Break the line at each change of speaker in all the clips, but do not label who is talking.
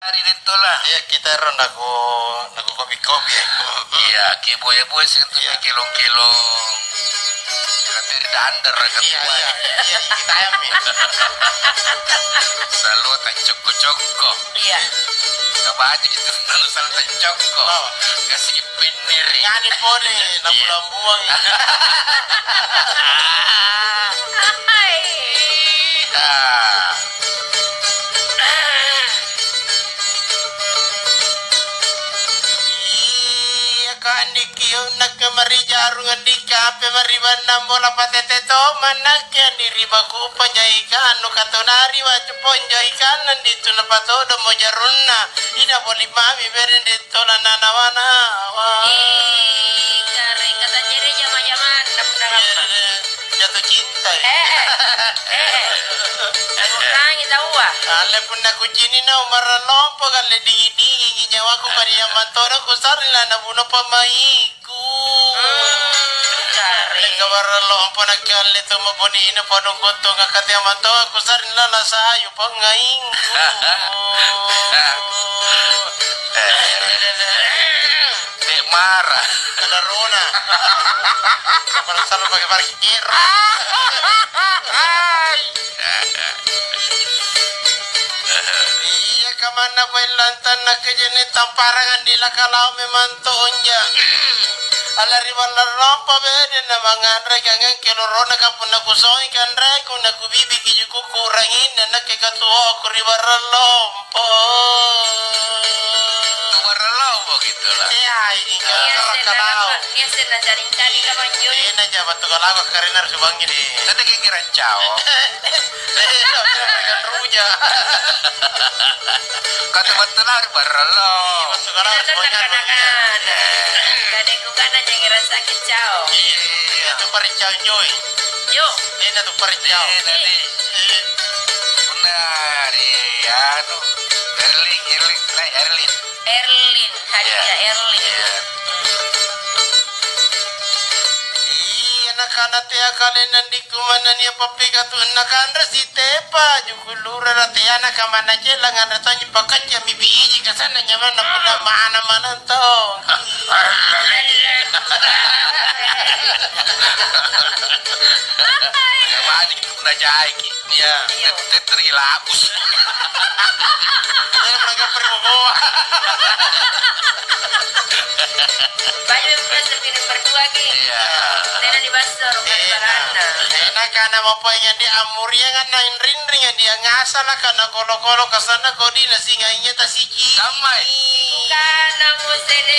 Hari itu lah.
Iya kita ron aku kopi-kopi.
Iya, boy sih kan tuh kilo-kilo. Dari dander kan.
Iya kita ambil.
Selalu tak coko-coko.
Iya.
Kapan aja gitu selalu tak coko. Kasih pinir.
Ngani pone lambu-lambuang. Mari jarungan di kape mari banam bola patete to manakya diri baku panjaikan no katonari wa ponjaikan nandito na patodo mo jarunna ina boli mami beren dito na nanawana wa
Kare kata jadi zaman-zaman
jatuh cinta
aku nanya tahu ah
ale pun aku cini na umara lompo kale dingi nyawa ko kariya mantoro ko sarila na buno pamaiku Kabar lompo na kale to maboni ina padong koto ngakati amato aku sarila la sayu pangaing
Marah.
ada rona para sama pakai parkir iya kamana lantan na kejene tamparangan di lakalau memang tonja ala riwala lompo bede na mangan regangan kelorona kapuna kusoi kan reku na kubibi kijuku kurangin na kekatuo kuriwara lompo
Gitu lah.
iya ini kalau
dia sedang cari-cari kawan Joni
ini aja batu kalau karena harus bangi di
Tadi kira cao.
kan ruja
Kata betul lah barelo.
batu kalau harus bangi
kanak-kanak kadeku kana jangan sakit cao
iya itu paricau joy
yo
ini tuh paricau
Tadi. Benar ya. Erling.
Erlin hadiah Erlin
iya nakana tea kalen nandi kumana ni papi katu nakandra si tepa jukulura ratiana kamana jela ngana tanyi pakatya mibi iji kasana nyaman napuna mana to
Balik na jai ki.
iya
Tetrilabus.
ini mereka primo
baju biasa pilih berdua ki
Iya.
tena di basor bukan di baranda
enak karena mau pengen di amuria kan nain ring dia ngasal lah karena kolo kesana kodi nasi ngainya tasiki
Samai.
kana musene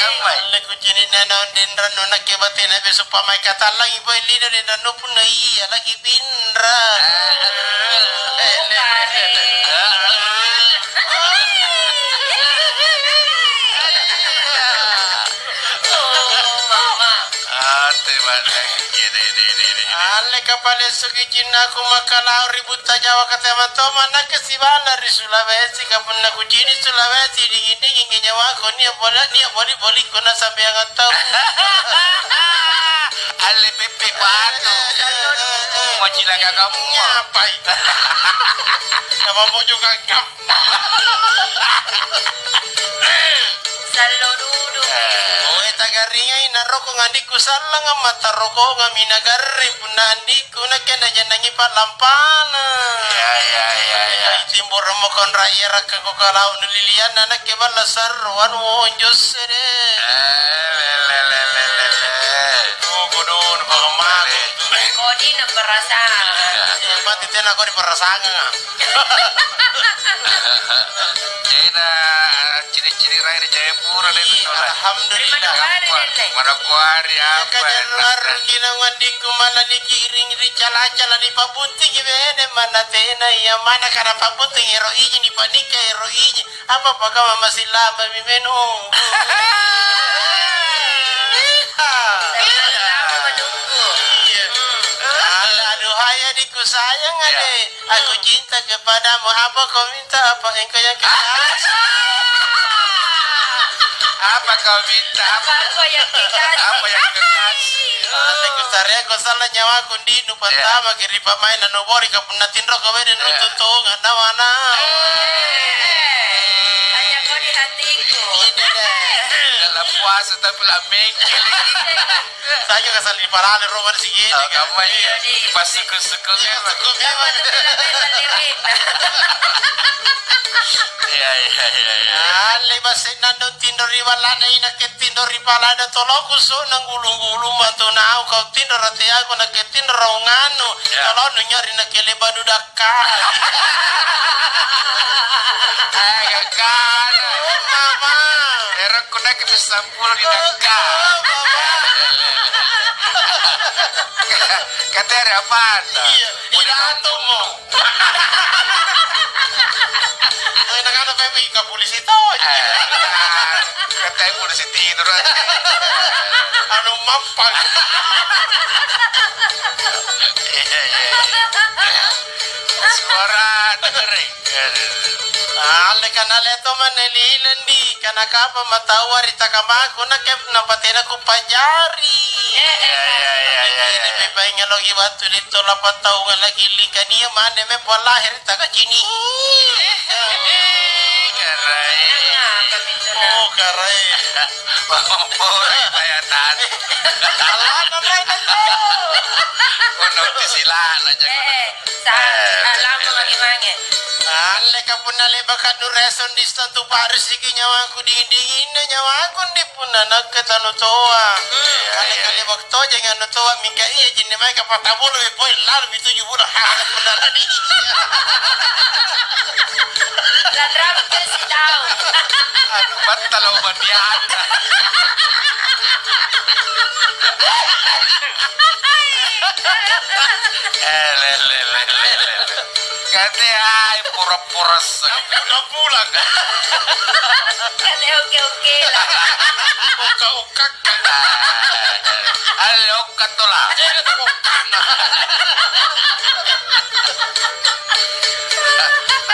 le kucini nana dendra nona kebatin abe supamai kata lagi boy lido dendra no pun iya lagi pindra Ale kapale sugi jinna ku makala ribut tajawa kata matoma na kesibana ri Sulawesi kapun na kujini Sulawesi dingin nyawa ko ni boli ko na sampai yang tahu
Ale pepe batu. Mau cilaga kamu.
ngapai sama mau juga ngap
salo dudu
oh eta garinga ina roko ngadiku salang mata roko ngamina garri punandiku na kena janangi palampana
Ya.
timbor mo kon raira ka ko kalau nulilian na kebala sarwan wonjo sere
kodi na perasa
mati tena ko di perasaan
Jena ciri-ciri rakyat Jayapura deh betul lah.
alhamdulillah
Marakwari apa?
kajalar kina ngandiku mana dikiring di cala-cala di papunting bene mana tena ya mana kana papunting ero iji di panika ero iji apa pakama masih lama mimenu aduh hai adikku sayang ade aku cinta kepadamu apa kau minta apa engkau yang kasih
Apa kau minta?
apa kau yang dikasih
Apa yang kekasih?
Ale kustaria ko sala nyawa kundi nu patama kiri pamain no bori ka punatin ro ko beden ro to ngana wana
hanya hatiku.
Dalam puasa tapi lah mengkel.
Saya juga kasal di parale rumah di sini.
Kamu ini pas suku-sukunya.
Dapat lirita.
Iya.
Ale basi nandun tindori wala na inaketindori pala na tolong kuso nang gulung-gulung manto na kau tindor ati ako naketindor ngano. Kalau nyari nakelebadu dakar.
Gagana.
Mama.
Era ko na kapisampul di nangka. Katanya apa?
Iya, irato mo. Ay nakano pa ka pulis ito.
Katanya polisi tidur aja.
Ano mampag.
Iya. Suara dengerin.
Ale kanale to manelilan di kanakapa matawari takamaku nakep napatina ko pajari. Ini bebaingnya lagi batu dito lapat tahu lagi lika dia mana me lahir taka cini.
Karai.
Oh karai.
Mampoy bayatan. Ono tisilan aja.
Lama lagi.
Ale kapunale bakat nu reson di stantu paris iki nyawaku dingin nyawaku di punana ketanu toa. Ale kali waktu jangan toa mika iya jinne mai ka patabulu e poin lalu itu jubur ha punana di.
Ladram ke si tahu.
Aduh, batal lo bandian. Le. Katanya ay pura-pura
Udah pulang.
Kata oke lah.
Ukak.
Ay, okat to lah.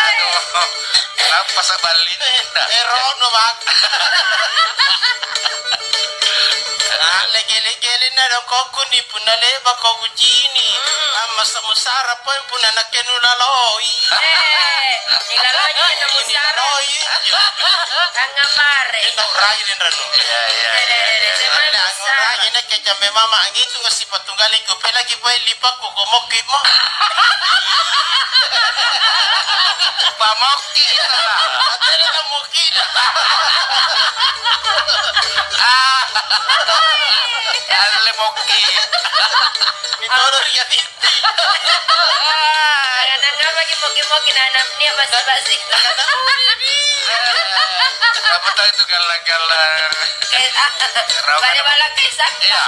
Aduh, kenapa sa balin?
Erono bak. Legi-legi na dong koko ni punale bako jini. Masa musara po punana kenulaloy.
Nilaloy na mo sa
Laloy.
ang amare.
Ito ray din rano. Ang ray na kaya may mama ang ito nga si patunggali ko pelagi po lipak ko kumoki mo.
Pamoki ito lah.
At talaga muki na.
Ale moki.
Mitodo rin tinti.
Kaya nga pagi-mogi-mogi na anak niya basi-basi.
Apa tahu itu galang-galang.
Balik-balik kay Saka.
Iya.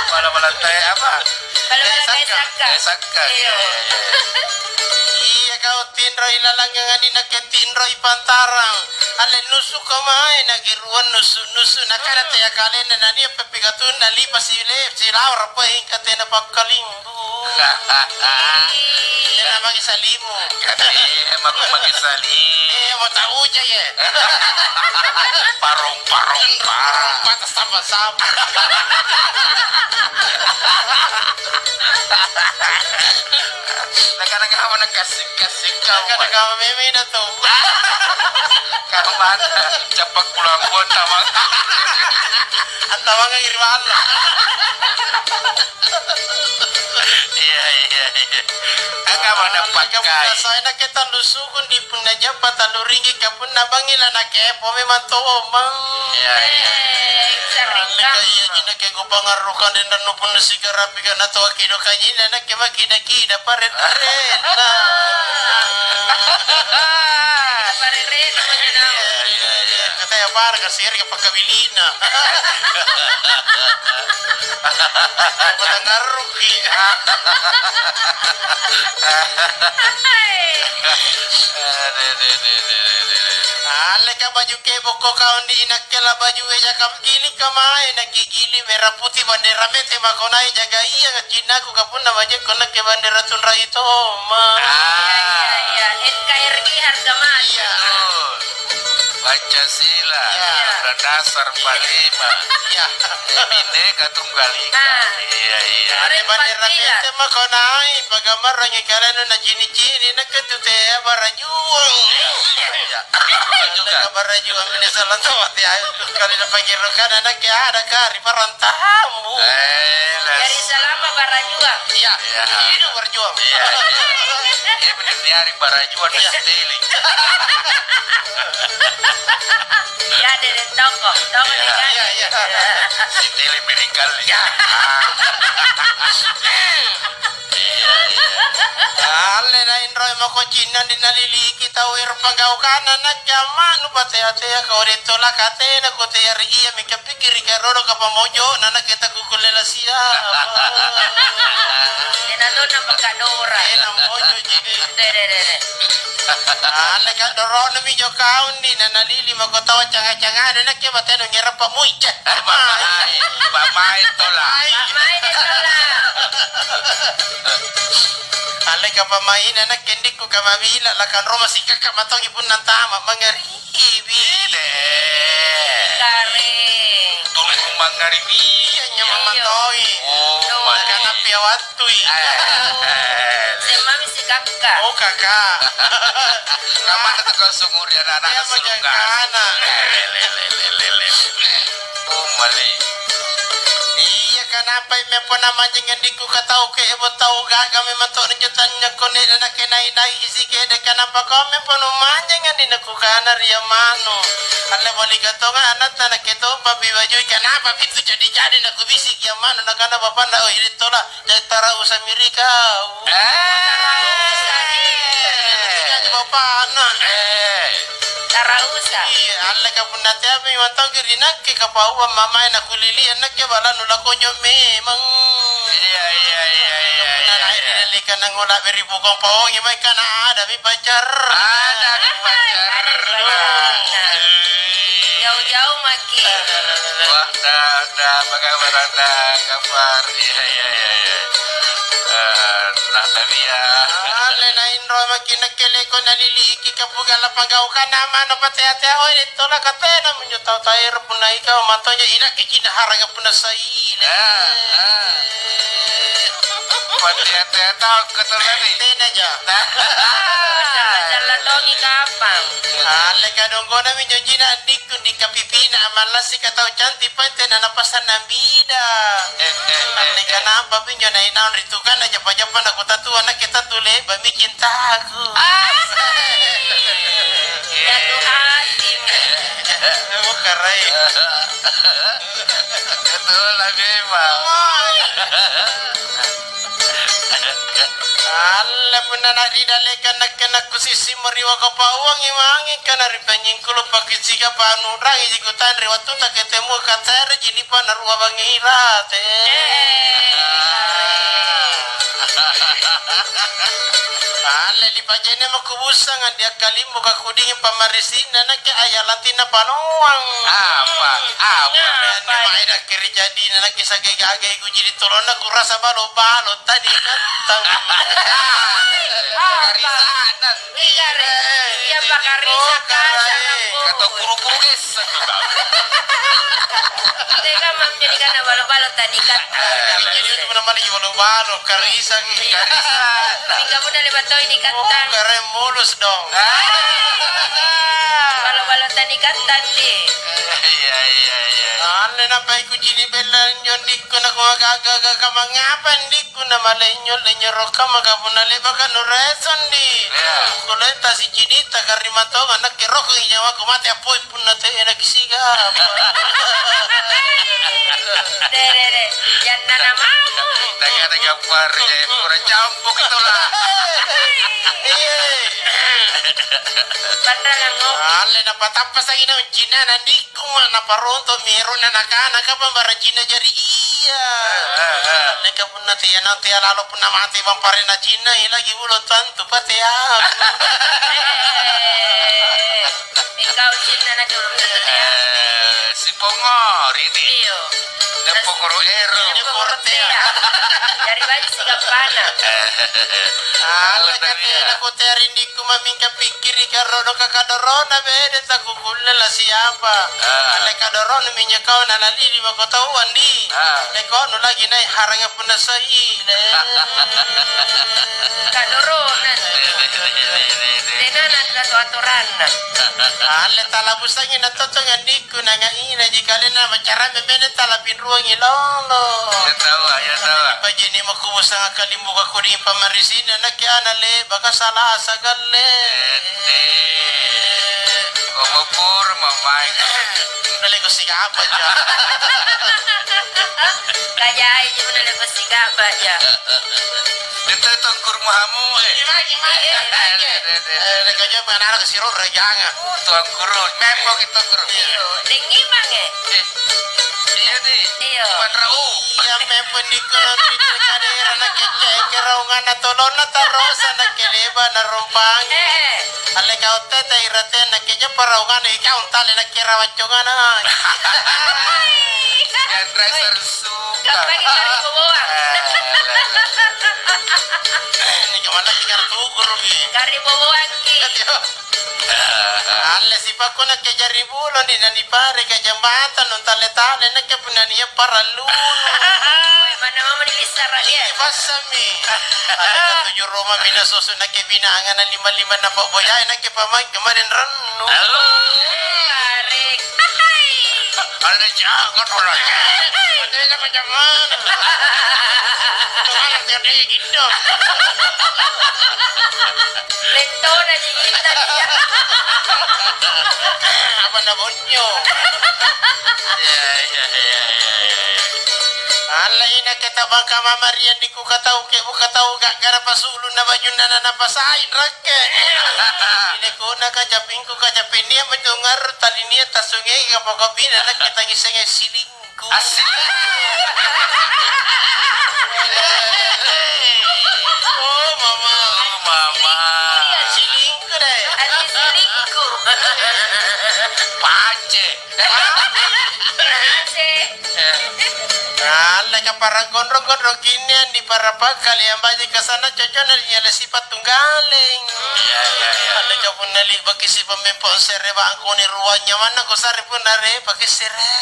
Malam-malam teh apa?
Balik-balik kay Saka.
Saka.
Iya kau tinro ilalang nga ni naketinro ipantarang. Ale nusu kamay nagiruan nusu nakarate akale na nani pepigatun nalipas silawar pa hingkate na pagkalimbo. Yan ang mag-isalimu.
Kati mag-isali.
Mo tahu aja ya.
Parong.
Patas sama-sama.
Nagkakawa nagkasik-kasik ka.
Nagkakawa meme na to.
Kaman, cepat pulang pun tawag.
Ang tawag ang irwala.
Iya. Ang kaman na pagkay.
Saya na kita lusukun di pun na dyan pataluringi ka pun na bangila na kepo memang to omang.
Iya.
Kaya jina kaya ko pangarukan din na nupun na sigarapi ka na to akido ka jina na kaya makida-kida paret-paret na.
Pare-ren mo niya na.
Katanya para kasir ka pagkabilina. Patangaruki. Ale ka baju kebo ko kaon di inakela baju eja kam gili kamae nagigili merah putih bandera mete makonai jaga iya Cina ko kapun na baje ko ke bandera tunra ito ma.
NKRI harga mati.
Iya.
Pancasila,
Ya.
Undang dasar 45.
Ya.
Bhinneka Tunggal Ika. Iya.
Ari bandera kete makonai pagamar rangi kaleno na jini na ketute barajuang.
Juga.
Juga barajuang minisalan tawati ayo kali na pagirokan anak ya ada kari parantamu.
Dari selama barajuang.
Iya.
Iya.
Ini berjuang.
Iya. Ini benar nyari barajuan di Stiling.
Ya dari toko
Iya.
dekat.
Iya.
Stiling Medikal.
Ya.
Iya.
Ale na inroy mako Cina di nalili kita wir pagau kana na kama nu pate-ate ka orito la kate na ko te yari iya mi kapikir ka rodo ka pamojo na na kita kukulela siya.
Senado na pagkadora.
Na mojo jadi.
Dere.
Ale ka doro na mi jo kaun ni na nalili mako tawa canga-canga na ke bateno ngira pa muy chat.
Pamay tolak.
Mamay ni pala.
Ale ka pamain na kendik ko ka mabila la kan Roma si kakak matong ipun nantama mangari. Bile.
Garing.
Tunggu mangaribi.
Iya nya mamatoi.
Oh,
Makana piawatui.
Si mami si kakak.
Oh kakak.
Kamu tetap sumur ya anak
Saya mau
sulungan.
jaga anak.
Oh, mali.
Iya kenapa me pona majengan diku katau ke ebo tau ga kami matok ni jutanya kone na kenai dai isi ke de kenapa kami ponu majengan di naku kana ria manu. Alle boli katonga anak tanah keto papi baju kenapa itu jadi naku bisik ya manu na kana bapak na oh ini tola jatara usamirika. Bapak anak.
Tarausa.
Iya, alle ka punate abi matau kirinak ke kapaua mama na kulili anak ke bala nula konyo memang.
Iya.
Nah, akhirnya lika nang wala beri bukong pawong iba kana ada mi pacar.
Ada pacar.
Jauh-jauh maki.
Wah, dah, bagaimana dah kabar? Iya. Nah, tapi ya.
Ale na inro makina kele ko nalili iki kapugala pagaw kana mano pate-ate o ito la katena munyo tao tayo punay ka mato nya ina kikina haraga puna sa ile.
Pati-hati tahu ketelan nih.
Tena ja.
Jalan dongi kapang.
Ale ka donggo na minyo jina dikku di kapipina malasi ka tao cantik pante na napasan na bida. Ale ka na apa pinyo na inaon ritukan aja pa-japan aku tatuan na kita tule bami cinta aku.
Jatuh hati.
Aku karai.
Ketelan memang.
Alla puna na ridalekan na kena kusisi meriwa ka pawang imangi kana ripanying kulo pakisiga panurang ijikutan riwatu tak ketemu kacer jini panarua bangirate. Alla di pajene makubusang dia kalimbo ka kuding pamarisina na ke ayalatina panuang.
Apa?
Na maida kiri jadi na kisah gagay ku jadi tolong na kurasa balo-balo tadi kantang.
Karisanan.
Iya Pak Karisa kasar aku.
Kata guru-guru gesan juga.
Teka mam jadi kana balo-balo tadi kan.
Jadi itu nama lagi balo-balo karisa
Tapi kamu udah lebat tahu ini
Oh,
kantang.
keren mulus dong.
Balo-balo tadi kantang deh.
Iya.
Ale na pa iku jini belan yon dikku na kumagaga ka mangapan dikku na malenyo lenyo roka magapuna leba ka no reson di. Kulenta si jinita karimato anak keroko inyawa kumate apoy pun na te enak siga.
Dere. Jangan nama.
Dengan gambar ya, kurang campur itulah.
Iya.
Pandangan ngomong.
Ale na patapa sa ina Cina na dikku na paronto miro na nakana ka pambara Cina jari iya. Leka pun na tiya na tiya lalo pun na mati pampare na Cina lagi ulo tanto pati
Ikaw cinta na dulu tentunya.
Si Pongor ini.
Iyo.
Dan Pongoro Ero.
Ini porte.
Dari baju si pana.
Ala katena ko terin di ko mamingka pikir ikarono kakadorona bede ta kukulle la siapa. Ale kadorona minya kau na lali di ko tahu andi. Le ko no lagi nai haranga puna sai le.
Kadoronan. Denanan na aturan.
Ale talabusanya na toto ngandi ko na ngaina jika na macara memene talapin ruang ilolo.
Ya tahu.
Pajini makubus ang kalimuka ko di pamarisina na kaya na le baka salah sagale.
Komopur mamay.
Dali ko sigapa dyan.
Kaya ayo na lebih sigapa ya.
Dito itong kurmahamu
Kaya panganak si Rod rajangan.
tuang kurun. Mepo kita kurun.
Tinggi bang
Iya di.
Iyo.
Patrau.
Iya mepo di kono di kadera na kecek keraungan na tolon na tarosa na keleba na rumpang. Ale kau tete irate na kenya paraungan ikaw tali na kirawacongan na.
Dan raser suka.
Kapag ikari bubuang.
Ini kemana kikar tugur bi.
Kari bubuang ki.
Alle si pakko na ke jari bulo ni nani pare ke jambatan non tale tale na ke punania paralu.
Mana mau dilisar dia.
Pasami. Ada 7 Roma mina susu na ke binangan na 5 na boboyay na ke pamay kemarin ranu.
Halo.
Tarik.
Ada jangan orang.
Ada sama jangan. Tuhan tiada gitu.
Lentona aja kita dia.
Apa na bonyo?
Ya.
Ala ina kita bangka mamarian di ku katau ke bu katau gak gara pasulu na baju na pasai rake. Ine ko na kajapin ku kajapin niya matungar tali niya tasungay kapagabina na kita ngisengay silingku.
Asik.
Oh mama. Silingku deh.
Ada selingkuh.
Pace.
Asik.
Ala ka para gondro-gondro kini di para pakali yang banyak kesana cocok na nyala sifat tunggaling.
Ya.
Ala ka pun nali bagi si pemempok sere bangko ni ruangnya mana ko sare pun nare bagi sere.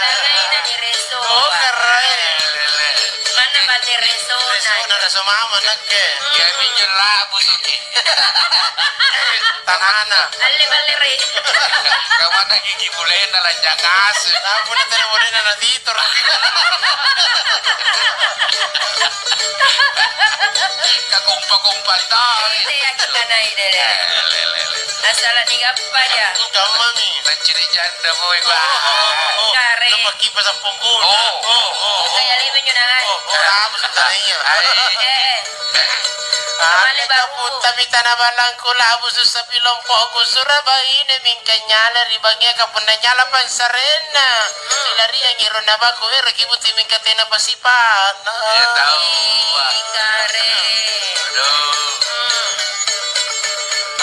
Nangai na ni reso.
Oh karai.
Mana bate reso
Resona na sumama nakke.
Kami nyela busuki.
Tanana.
Ali balik re.
Kamana gigi mulai na lanjakas.
Aku na telepon na dito.
Kakumpa-kumpa tol.
Ini yang kita naik deh. Asal ni apa ya?
Kamami.
Mencuri janda boy ba.
Kare.
Nampak kipas ang punggol.
Kaya libo nyo na nga.
Tapos tayo.
Mali ba
Aku tapi tanah balang ko labo sa pilompo ko Surabaya na minkanyala ribagnya kapuna nyala pansarena. Silari ang iro na ba ko kibuti minkatena pasipat.
Ya tahu.
Kare.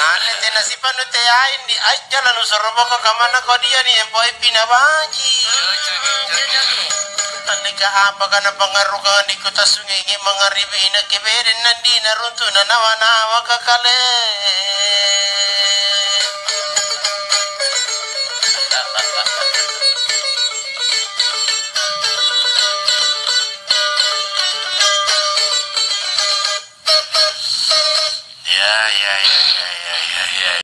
Ale tena si panu te ay ni ay jalan usorobo ko kamana ko dia ni empoy pinabaji. Anika apa kana pangaruh ka ni kuta sungai ngi mangaribi na kebere nandi na runtu na nawa kakale.
Ya.